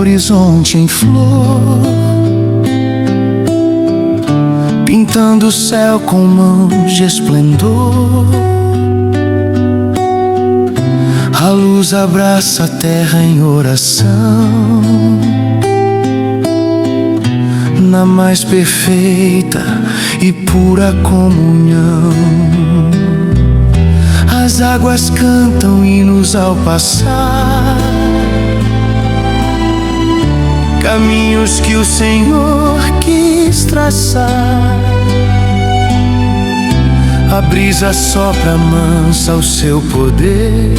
horizonte em flor, pintando o céu com mãos de esplendor. A luz abraça a terra em oração, na mais perfeita e pura comunhão. As águas cantam hinos ao passar, caminhos que o Senhor quis traçar. A brisa sopra mansa o seu poder,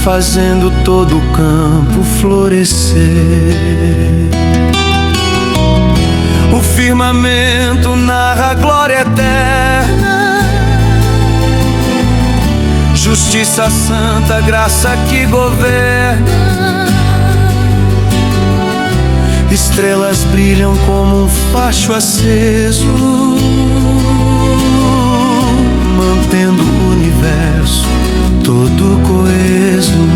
fazendo todo o campo florescer. O firmamento narra a glória eterna, justiça santa, graça que governa. Estrelas brilham como um facho aceso, mantendo o universo todo coeso.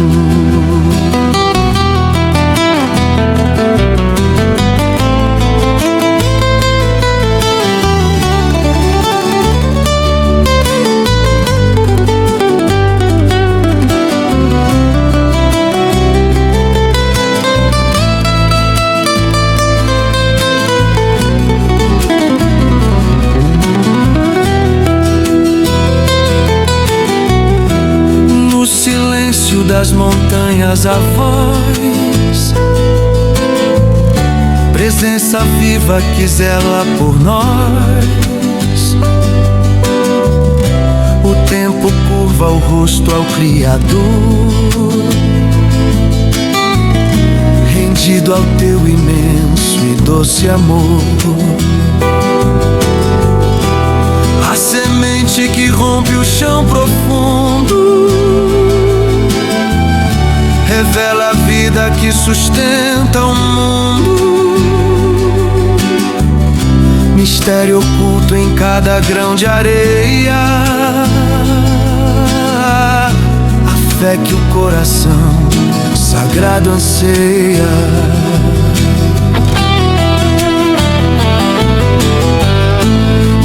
Das montanhas a voz, presença viva que zela por nós. O tempo curva o rosto ao Criador, rendido ao teu imenso e doce amor. A semente que rompe o chão profundo revela a vida que sustenta o mundo. Mistério oculto em cada grão de areia, a fé que o coração sagrado anseia.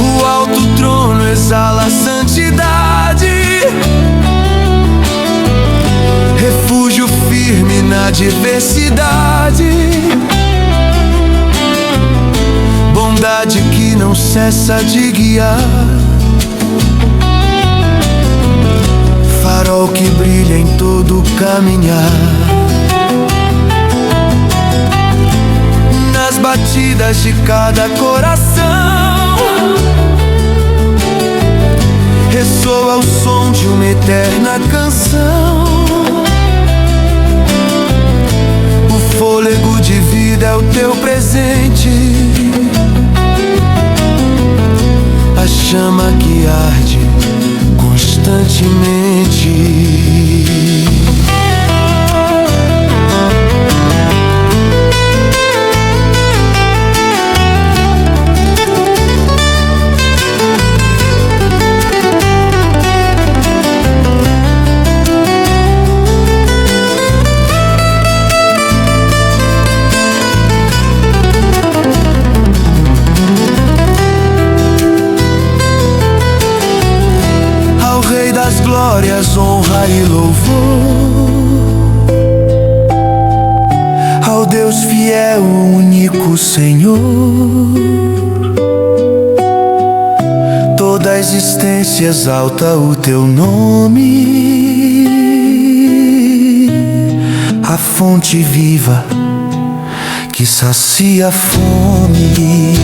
O alto trono exala a santidade, refúgio firme na diversidade. Bondade que não cessa de guiar, farol que brilha em todo caminhar. Nas batidas de cada coração ressoa o som de uma eterna canção. Fôlego de vida é o teu presente, a chama que arde constantemente. Das glórias, honra e louvor ao Deus fiel, único Senhor. Toda a existência exalta o teu nome, a fonte viva que sacia a fome.